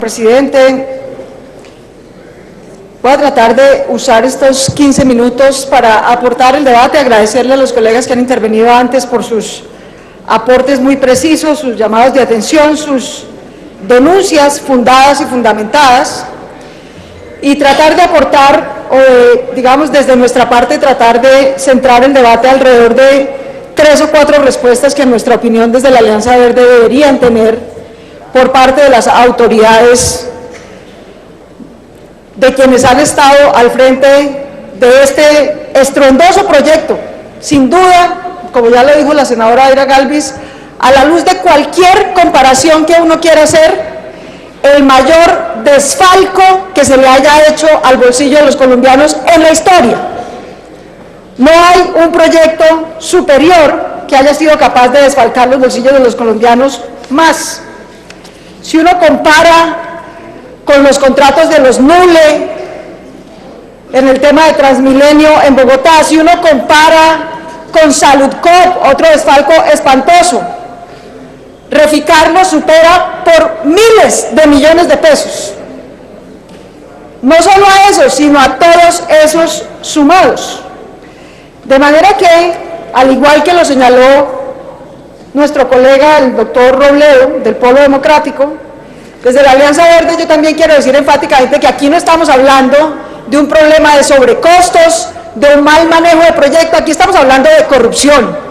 Presidente, voy a tratar de usar estos 15 minutos para aportar el debate, agradecerle a los colegas que han intervenido antes por sus aportes muy precisos, sus llamados de atención, sus denuncias fundadas y fundamentadas, y tratar de aportar, digamos desde nuestra parte, tratar de centrar el debate alrededor de 3 o 4 respuestas que en nuestra opinión desde la Alianza Verde deberían tener por parte de las autoridades de quienes han estado al frente de este estruendoso proyecto. Sin duda, como ya lo dijo la senadora Aira Galvis, a la luz de cualquier comparación que uno quiera hacer, el mayor desfalco que se le haya hecho al bolsillo de los colombianos en la historia. No hay un proyecto superior que haya sido capaz de desfalcar los bolsillos de los colombianos más. Si uno compara con los contratos de los NULE en el tema de Transmilenio en Bogotá, si uno compara con Saludcop, otro desfalco espantoso, Reficar nos supera por miles de millones de pesos. No solo a eso, sino a todos esos sumados. De manera que, al igual que lo señaló nuestro colega, el doctor Robledo, del Polo Democrático, desde la Alianza Verde yo también quiero decir enfáticamente que aquí no estamos hablando de un problema de sobrecostos, de un mal manejo de proyecto, aquí estamos hablando de corrupción.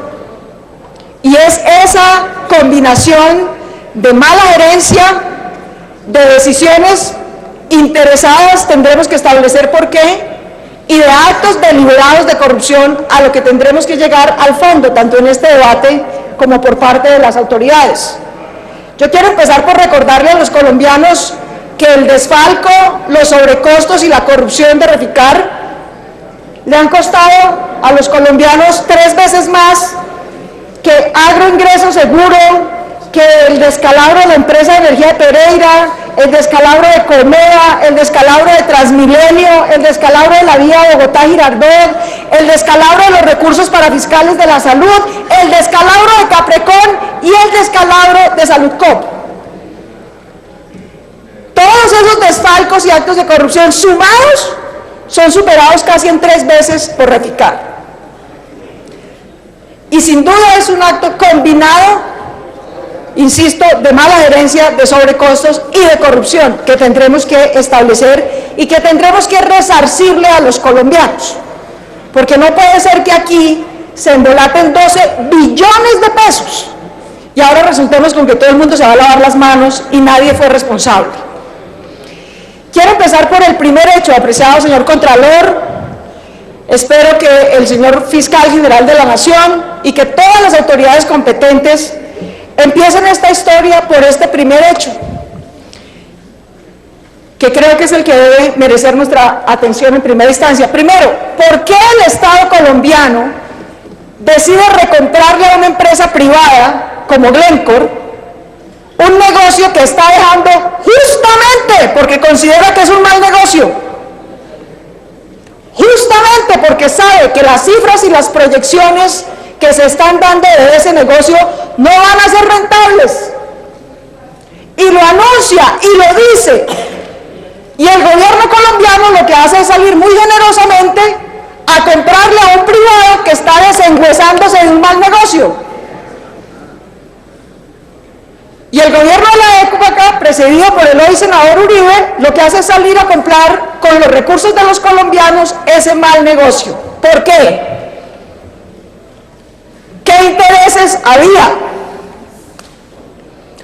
Y es esa combinación de mala gerencia, de decisiones interesadas, tendremos que establecer por qué, y de actos deliberados de corrupción a lo que tendremos que llegar al fondo, tanto en este debate como por parte de las autoridades. Yo quiero empezar por recordarle a los colombianos que el desfalco, los sobrecostos y la corrupción de Reficar le han costado a los colombianos 3 veces más que Agroingreso Seguro, que el descalabro de la empresa de energía de Pereira, el descalabro de Comea, el descalabro de Transmilenio, el descalabro de la vía Bogotá-Girardot, el descalabro de los recursos para fiscales de la salud, el descalabro de Caprecon y el descalabro de Saludcop. Todos esos desfalcos y actos de corrupción sumados son superados casi en 3 veces por Reficar. Y sin duda es un acto combinado, insisto, de mala gerencia, de sobrecostos y de corrupción que tendremos que establecer y que tendremos que resarcirle a los colombianos. Porque no puede ser que aquí se embolaten 12 billones de pesos y ahora resultemos con que todo el mundo se va a lavar las manos y nadie fue responsable. Quiero empezar por el primer hecho, apreciado señor Contralor. Espero que el señor Fiscal General de la Nación y que todas las autoridades competentes empiecen esta historia por este primer hecho, que creo que es el que debe merecer nuestra atención en primera instancia. Primero, ¿por qué el Estado colombiano decide recomprarle a una empresa privada como Glencore un negocio que está dejando justamente porque considera que es un mal negocio? Justamente porque sabe que las cifras y las proyecciones que se están dando de ese negocio no van a ser rentables. Y lo anuncia y lo dice. Y el gobierno colombiano lo que hace es salir muy generosamente a comprarle a un privado que está desengüezándose de un mal negocio. Y el gobierno de la época, presidido por el hoy senador Uribe, lo que hace es salir a comprar con los recursos de los colombianos ese mal negocio. ¿Por qué? ¿Qué intereses había?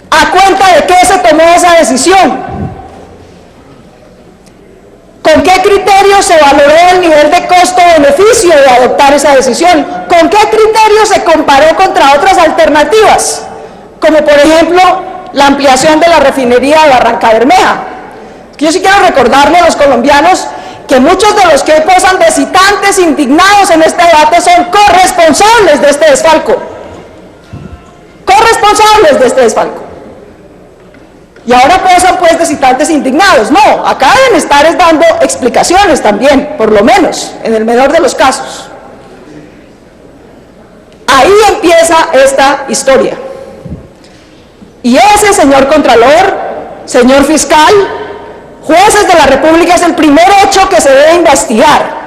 ¿A cuenta de qué se tomó esa decisión? ¿Con qué criterio se valoró el nivel de costo-beneficio de adoptar esa decisión? ¿Con qué criterio se comparó contra otras alternativas? Como por ejemplo la ampliación de la refinería de Barrancabermeja. Yo sí quiero recordarle a los colombianos que muchos de los que hoy posan de citantes indignados en este debate son corresponsables de este desfalco. Corresponsables de este desfalco. Y ahora posan pues de citantes indignados. No, acá deben estar dando explicaciones también, por lo menos, en el menor de los casos. Ahí empieza esta historia. Y ese señor Contralor Señor fiscal, jueces de la República, es el primer hecho que se debe investigar.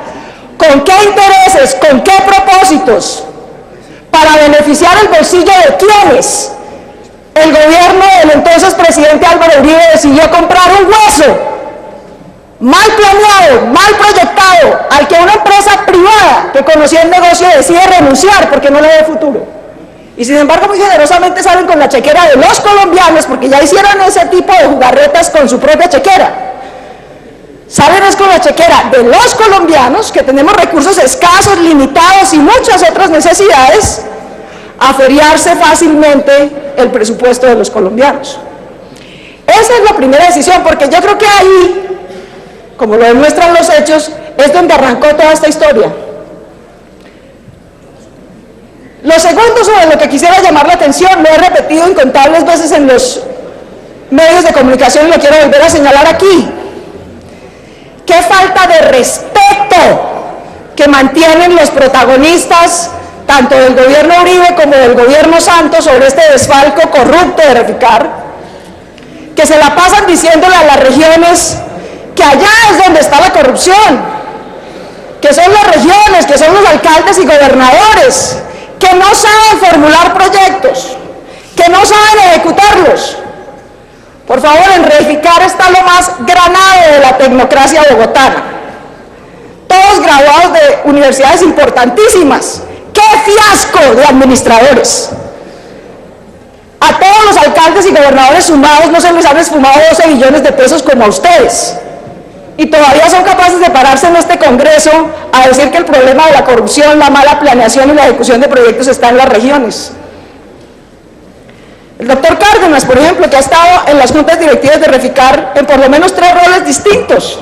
¿Con qué intereses, con qué propósitos? Para beneficiar el bolsillo de quienes el gobierno del entonces presidente Álvaro Uribe decidió comprar un hueso mal planeado, mal proyectado, al que una empresa privada que conocía el negocio decide renunciar porque no le ve futuro. Y sin embargo muy generosamente salen con la chequera de los colombianos, porque ya hicieron ese tipo de jugarretas con su propia chequera. Salen es con la chequera de los colombianos, que tenemos recursos escasos, limitados y muchas otras necesidades, a feriarse fácilmente el presupuesto de los colombianos. Esa es la primera decisión, porque yo creo que ahí, como lo demuestran los hechos, es donde arrancó toda esta historia. Lo segundo sobre lo que quisiera llamar la atención, lo he repetido incontables veces en los medios de comunicación y lo quiero volver a señalar aquí. ¡Qué falta de respeto que mantienen los protagonistas, tanto del gobierno Uribe como del gobierno Santos, sobre este desfalco corrupto de Reficar, que se la pasan diciéndole a las regiones que allá es donde está la corrupción, que son las regiones, que son los alcaldes y gobernadores, que no saben formular proyectos, que no saben ejecutarlos. Por favor, en Reficar está lo más granado de la tecnocracia bogotana. Todos graduados de universidades importantísimas. ¡Qué fiasco de administradores! A todos los alcaldes y gobernadores sumados no se les han esfumado 12 billones de pesos como a ustedes. Y todavía son capaces de pararse en este Congreso a decir que el problema de la corrupción, la mala planeación y la ejecución de proyectos está en las regiones. El doctor Cárdenas, por ejemplo, que ha estado en las juntas directivas de Reficar en por lo menos 3 roles distintos.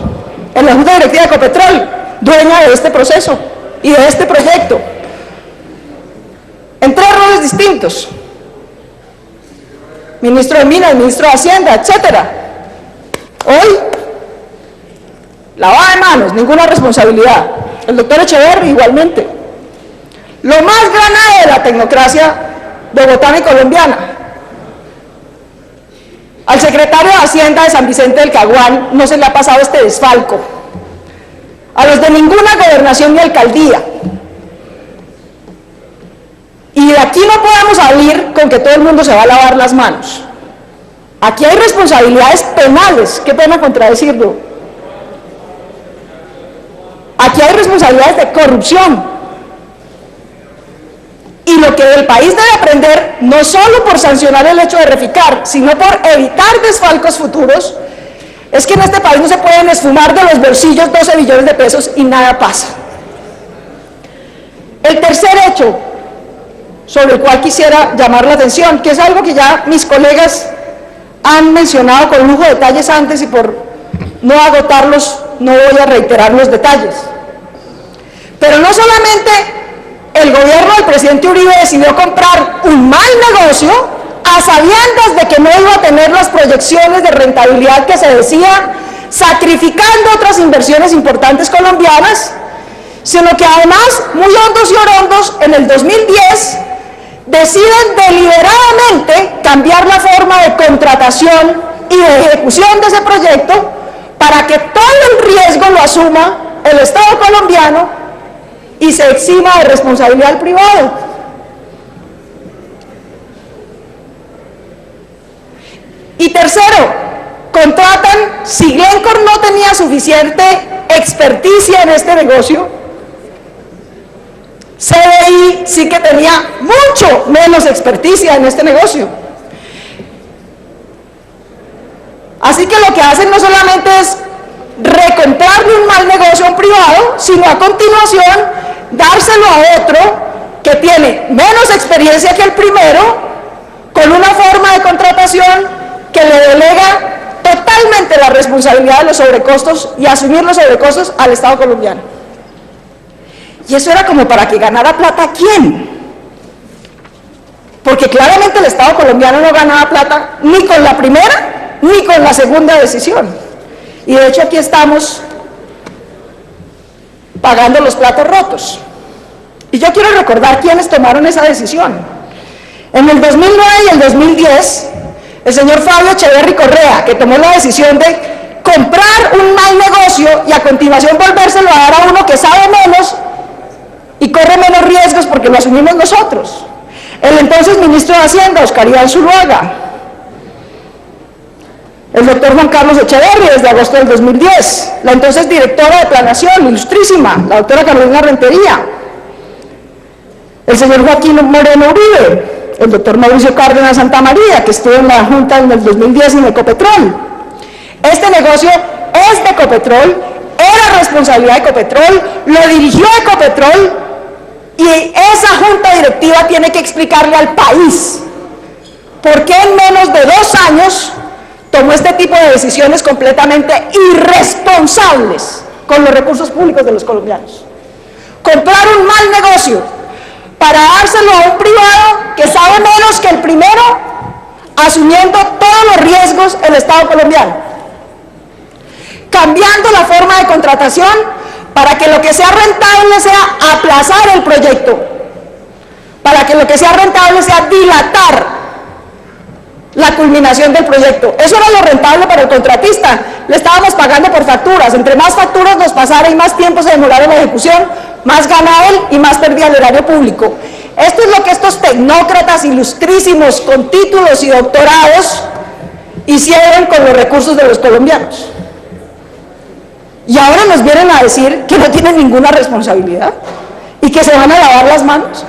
En la junta directiva de Ecopetrol, dueña de este proceso y de este proyecto. En 3 roles distintos. Ministro de Minas, ministro de Hacienda, etcétera. Hoy, lavada de manos, ninguna responsabilidad. El doctor Echeverri igualmente. Lo más granado de la tecnocracia bogotana y colombiana. Al secretario de Hacienda de San Vicente del Caguán no se le ha pasado este desfalco. A los de ninguna gobernación ni alcaldía. Y de aquí no podemos salir con que todo el mundo se va a lavar las manos. Aquí hay responsabilidades penales, qué pena contradecirlo. Aquí hay responsabilidades de corrupción. Y lo que el país debe aprender, no solo por sancionar el hecho de Reficar, sino por evitar desfalcos futuros, es que en este país no se pueden esfumar de los bolsillos 12 billones de pesos y nada pasa. El tercer hecho sobre el cual quisiera llamar la atención, que es algo que ya mis colegas han mencionado con lujo de detalles antes y por no agotarlos no voy a reiterar los detalles. Pero no solamente el gobierno del presidente Uribe decidió comprar un mal negocio a sabiendas de que no iba a tener las proyecciones de rentabilidad que se decían, sacrificando otras inversiones importantes colombianas, sino que además, muy hondos y orondos, en el 2010 deciden deliberadamente cambiar la forma de contratación y de ejecución de ese proyecto para que todo el riesgo lo asuma el Estado colombiano y se exima de responsabilidad al privado. Y tercero, contratan, si Glencore no tenía suficiente experticia en este negocio, CDI sí que tenía mucho menos experticia en este negocio. Así que lo que hacen no solamente es recomprarle un mal negocio a un privado, sino a continuación dárselo a otro que tiene menos experiencia que el primero, con una forma de contratación que le delega totalmente la responsabilidad de los sobrecostos y asumir los sobrecostos al Estado colombiano. Y eso era como para que ganara plata ¿quién? Porque claramente el Estado colombiano no ganaba plata ni con la primera ni con la segunda decisión. Y de hecho aquí estamos pagando los platos rotos. Y yo quiero recordar quiénes tomaron esa decisión. En el 2009 y el 2010, el señor Fabio Echeverry Correa, que tomó la decisión de comprar un mal negocio y a continuación volvérselo a dar a uno que sabe menos y corre menos riesgos porque lo asumimos nosotros. El entonces ministro de Hacienda, Oscar Iván Zuluaga, el doctor Juan Carlos Echeverry desde agosto del 2010, la entonces directora de Planación, ilustrísima, la doctora Carolina Rentería, el señor Joaquín Moreno Uribe, el doctor Mauricio Cárdenas Santamaría, que estuvo en la Junta en el 2010 en Ecopetrol. Este negocio es de Ecopetrol, era responsabilidad de Ecopetrol, lo dirigió Ecopetrol y esa Junta Directiva tiene que explicarle al país por qué en menos de 2 años tomó este tipo de decisiones completamente irresponsables con los recursos públicos de los colombianos. Comprar un mal negocio para dárselo a un privado que sabe menos que el primero, asumiendo todos los riesgos el Estado colombiano. Cambiando la forma de contratación para que lo que sea rentable sea aplazar el proyecto, para que lo que sea rentable sea dilatar la culminación del proyecto. Eso era lo rentable para el contratista. Le estábamos pagando por facturas. Entre más facturas nos pasara y más tiempo se demorara en la ejecución, más gana él y más perdía el erario público. Esto es lo que estos tecnócratas ilustrísimos con títulos y doctorados hicieron con los recursos de los colombianos. Y ahora nos vienen a decir que no tienen ninguna responsabilidad y que se van a lavar las manos.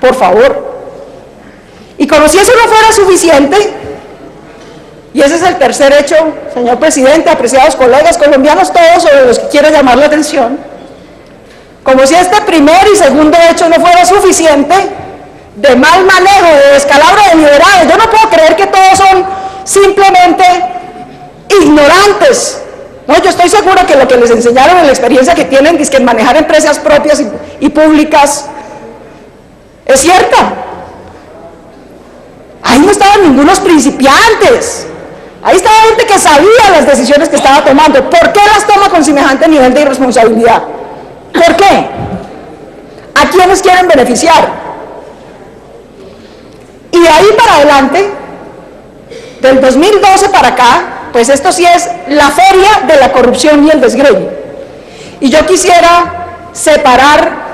Por favor. Y como si eso no fuera suficiente, y ese es el tercer hecho, señor presidente, apreciados colegas colombianos todos, sobre los que quiero llamar la atención, como si este primer y segundo hecho no fuera suficiente, de mal manejo, de descalabro deliberado. Yo no puedo creer que todos son simplemente ignorantes. No, yo estoy seguro que lo que les enseñaron en la experiencia que tienen es que manejar empresas propias y públicas es cierta. Ahí no estaban ningunos principiantes, ahí estaba gente que sabía las decisiones que estaba tomando. ¿Por qué las toma con semejante nivel de irresponsabilidad? ¿Por qué? ¿A quiénes quieren beneficiar? Y de ahí para adelante, del 2012 para acá, pues esto sí es la feria de la corrupción y el desgreño. Y yo quisiera separar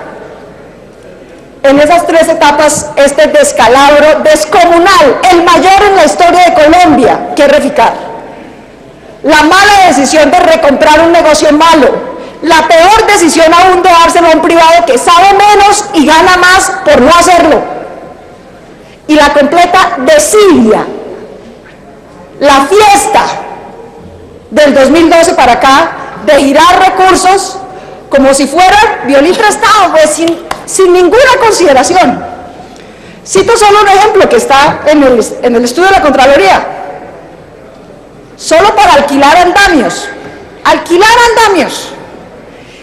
en esas 3 etapas este descalabro descomunal, el mayor en la historia de Colombia, que es Reficar. La mala decisión de recomprar un negocio malo, la peor decisión aún de dárselo a un privado que sabe menos y gana más por no hacerlo. Y la completa desidia, la fiesta del 2012 para acá, de girar recursos como si fuera violín prestado, pues sin ninguna consideración. Cito solo un ejemplo que está en el estudio de la Contraloría. Solo para alquilar andamios,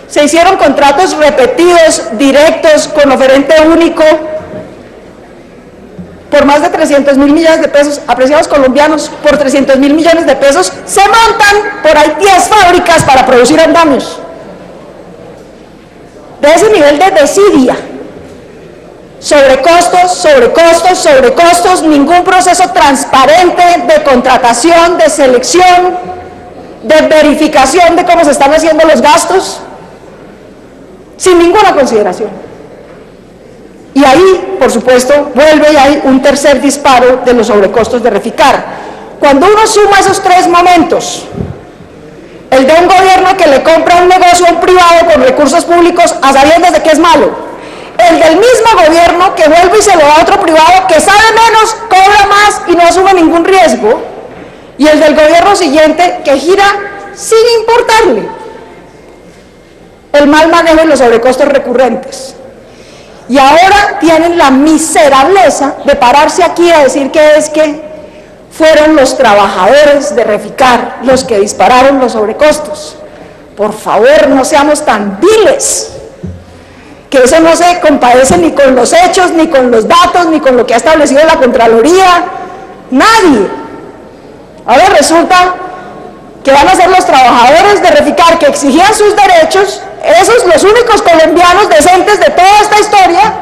se hicieron contratos repetidos, directos, con oferente único, por más de 300.000 millones de pesos. Apreciados colombianos, por 300.000 millones de pesos se montan por ahí 10 fábricas para producir andamios. De ese nivel de desidia, sobrecostos, ningún proceso transparente de contratación, de selección, de verificación de cómo se están haciendo los gastos, sin ninguna consideración. Y ahí, por supuesto, vuelve y hay un tercer disparo de los sobrecostos de Reficar. Cuando uno suma esos 3 momentos, el de un gobierno que le compra un negocio a un privado con recursos públicos a sabiendas de que es malo, el del mismo gobierno que vuelve y se lo da a otro privado que sabe menos, cobra más y no asume ningún riesgo, y el del gobierno siguiente que gira sin importarle el mal manejo y los sobrecostos recurrentes. Y ahora tienen la miserableza de pararse aquí a decir que es que fueron los trabajadores de Reficar los que dispararon los sobrecostos. Por favor, no seamos tan viles, que eso no se compadece ni con los hechos, ni con los datos, ni con lo que ha establecido la Contraloría, nadie. Ahora resulta que van a ser los trabajadores de Reficar que exigían sus derechos, esos los únicos colombianos decentes de toda esta historia,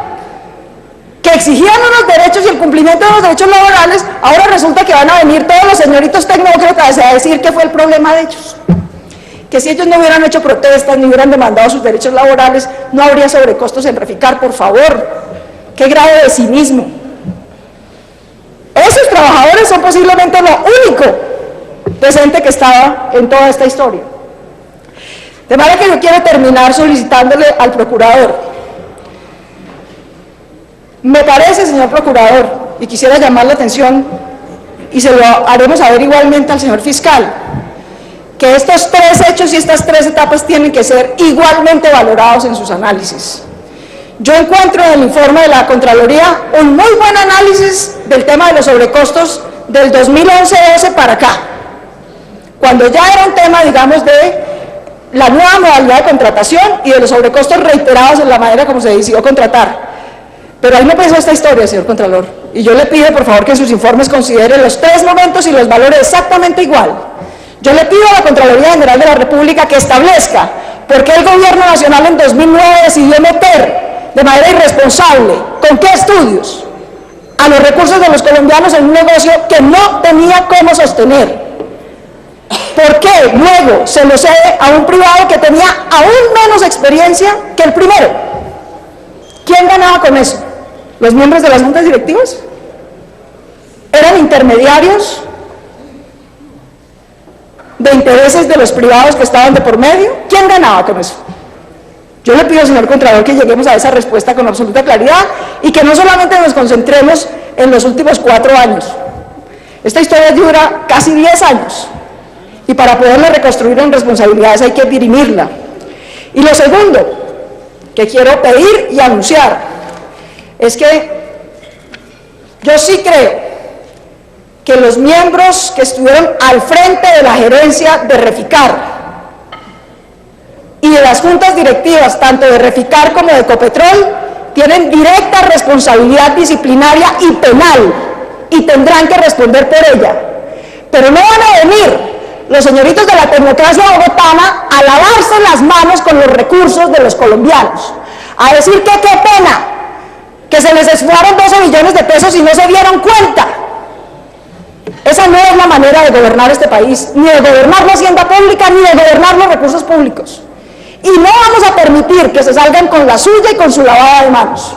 que exigían unos derechos y el cumplimiento de los derechos laborales, ahora resulta que van a venir todos los señoritos tecnócratas a decir que fue el problema de ellos. Que si ellos no hubieran hecho protestas ni hubieran demandado sus derechos laborales, no habría sobrecostos en Reficar, por favor. ¡Qué grado de cinismo! Esos trabajadores son posiblemente lo único decente que estaba en toda esta historia. De manera que yo quiero terminar solicitándole al procurador. Me parece, señor procurador, y quisiera llamar la atención, y se lo haremos saber igualmente al señor fiscal, que estos tres hechos y estas tres etapas tienen que ser igualmente valorados en sus análisis. Yo encuentro en el informe de la Contraloría un muy buen análisis del tema de los sobrecostos del 2011-12 para acá, cuando ya era un tema, digamos, de la nueva modalidad de contratación y de los sobrecostos reiterados en la manera como se decidió contratar. Pero ahí no pensó esta historia, señor Contralor, y yo le pido por favor que en sus informes considere los tres momentos y los valore exactamente igual. Yo le pido a la Contraloría General de la República que establezca por qué el Gobierno Nacional en 2009 decidió meter de manera irresponsable, ¿con qué estudios?, a los recursos de los colombianos en un negocio que no tenía cómo sostener. ¿Por qué luego se lo cede a un privado que tenía aún menos experiencia que el primero? ¿Quién ganaba con eso? ¿Los miembros de las juntas directivas? ¿Eran intermediarios de intereses de los privados que estaban de por medio? ¿Quién ganaba con eso? Yo le pido, señor Contralor, que lleguemos a esa respuesta con absoluta claridad y que no solamente nos concentremos en los últimos 4 años. Esta historia dura casi 10 años y para poderla reconstruir en responsabilidades hay que dirimirla. Y lo segundo que quiero pedir y anunciar es que yo sí creo que los miembros que estuvieron al frente de la gerencia de Reficar y de las juntas directivas, tanto de Reficar como de Ecopetrol, tienen directa responsabilidad disciplinaria y penal y tendrán que responder por ella. Pero no van a venir los señoritos de la tecnocracia bogotana a lavarse las manos con los recursos de los colombianos, a decir que qué pena, que se les esfuaron 12 billones de pesos y no se dieron cuenta. Esa no es la manera de gobernar este país, ni de gobernar la hacienda pública, ni de gobernar los recursos públicos. Y no vamos a permitir que se salgan con la suya y con su lavada de manos.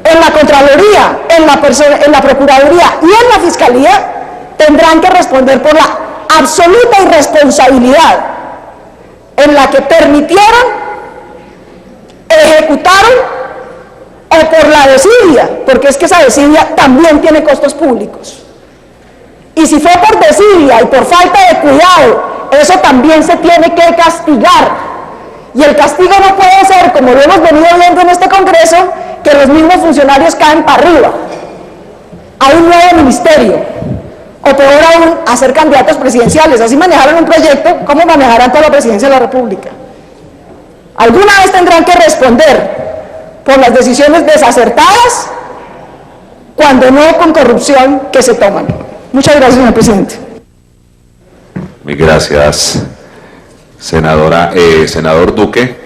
En la Contraloría, en la Procuraduría y en la Fiscalía tendrán que responder por la absoluta irresponsabilidad en la que permitieron, ejecutaron o por la desidia, porque es que esa desidia también tiene costos públicos. Y si fue por desidia y por falta de cuidado, eso también se tiene que castigar. Y el castigo no puede ser, como lo hemos venido viendo en este Congreso, que los mismos funcionarios caen para arriba a un nuevo ministerio, o peor aún, a ser candidatos presidenciales. Así manejaron un proyecto, ¿cómo manejarán toda la presidencia de la República? Alguna vez tendrán que responder por las decisiones desacertadas, cuando no con corrupción, que se toman. Muchas gracias, señor presidente. Muy gracias, senador Duque.